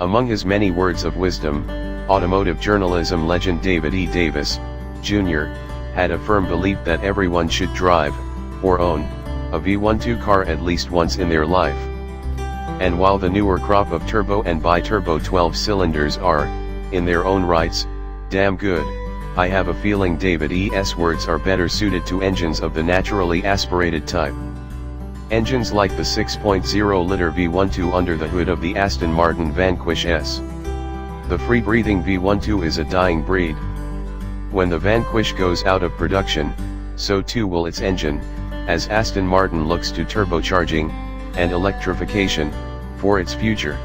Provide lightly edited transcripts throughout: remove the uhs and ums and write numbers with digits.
Among his many words of wisdom, automotive journalism legend David E. Davis, Jr., had a firm belief that everyone should drive, or own, a V12 car at least once in their life. And while the newer crop of turbo and biturbo 12 cylinders are, in their own rights, damn good, I have a feeling David E.'s words are better suited to engines of the naturally aspirated type. Engines like the 6.0-liter V12 under the hood of the Aston Martin Vanquish S. The free-breathing V12 is a dying breed. When the Vanquish goes out of production, so too will its engine, as Aston Martin looks to turbocharging, and electrification, for its future.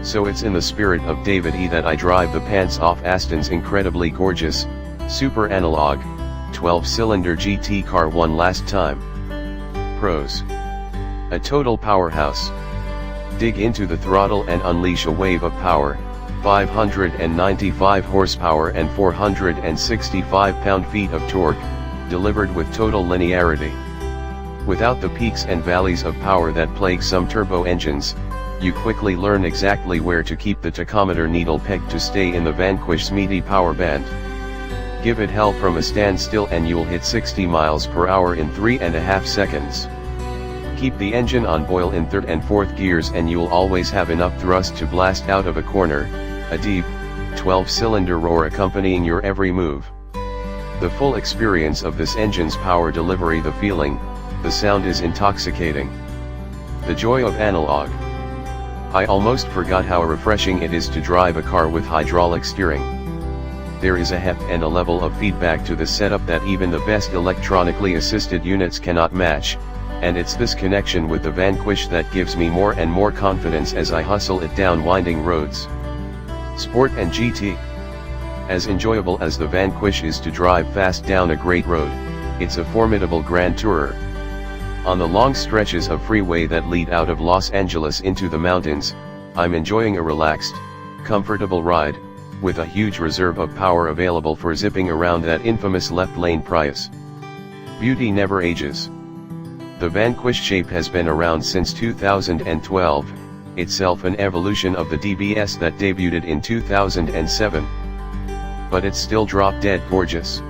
So it's in the spirit of David E. that I drive the pants off Aston's incredibly gorgeous, super analog, 12-cylinder GT car one last time. Pros: a total powerhouse. Dig into the throttle and unleash a wave of power, 595 horsepower and 465 pound-feet of torque, delivered with total linearity. Without the peaks and valleys of power that plague some turbo engines, you quickly learn exactly where to keep the tachometer needle pegged to stay in the Vanquish's meaty power band. Give it hell from a standstill and you'll hit 60 miles per hour in 3.5 seconds. Keep the engine on boil in third and fourth gears and you'll always have enough thrust to blast out of a corner, a deep, 12-cylinder roar accompanying your every move. The full experience of this engine's power delivery, the feeling, the sound is intoxicating. The joy of analog. I almost forgot how refreshing it is to drive a car with hydraulic steering. There is a heft and a level of feedback to the setup that even the best electronically assisted units cannot match, and it's this connection with the Vanquish that gives me more and more confidence as I hustle it down winding roads. Sport and GT. As enjoyable as the Vanquish is to drive fast down a great road, it's a formidable grand tourer. On the long stretches of freeway that lead out of Los Angeles into the mountains, I'm enjoying a relaxed, comfortable ride, with a huge reserve of power available for zipping around that infamous left lane Prius. Beauty never ages. The Vanquish shape has been around since 2012, itself an evolution of the DBS that debuted in 2007. But it's still drop-dead gorgeous.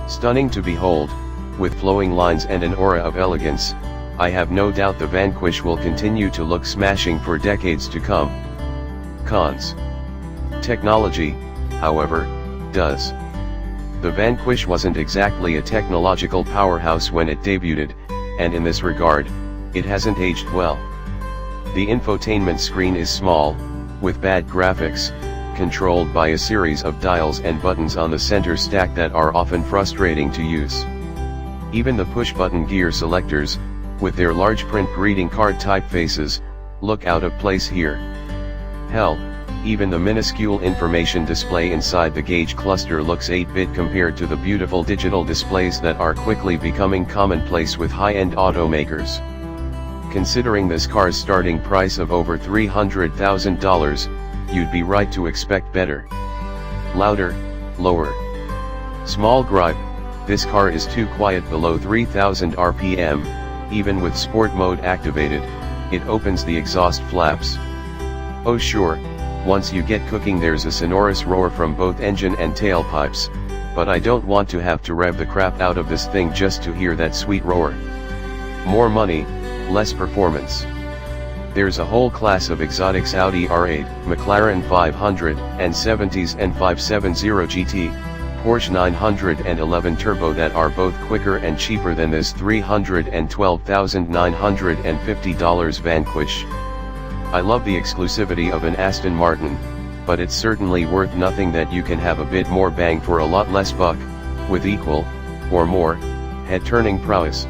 Stunning to behold, with flowing lines and an aura of elegance, I have no doubt the Vanquish will continue to look smashing for decades to come. Cons. Technology, however, does. The Vanquish wasn't exactly a technological powerhouse when it debuted, and in this regard, it hasn't aged well. The infotainment screen is small, with bad graphics, controlled by a series of dials and buttons on the center stack that are often frustrating to use. Even the push-button gear selectors, with their large print greeting card typefaces, look out of place here. Hell, even the minuscule information display inside the gauge cluster looks 8-bit compared to the beautiful digital displays that are quickly becoming commonplace with high-end automakers. Considering this car's starting price of over $300,000, you'd be right to expect better. Louder, lower. Small gripe, this car is too quiet below 3000 RPM, even with sport mode activated, it opens the exhaust flaps. Oh sure, once you get cooking there's a sonorous roar from both engine and tailpipes, but I don't want to have to rev the crap out of this thing just to hear that sweet roar. More money, less performance. There's a whole class of exotics: Audi R8, McLaren 570s and 570 GT, Porsche 911 Turbo that are both quicker and cheaper than this $312,950 Vanquish. I love the exclusivity of an Aston Martin, but it's certainly worth nothing that you can have a bit more bang for a lot less buck, with equal, or more, head-turning prowess.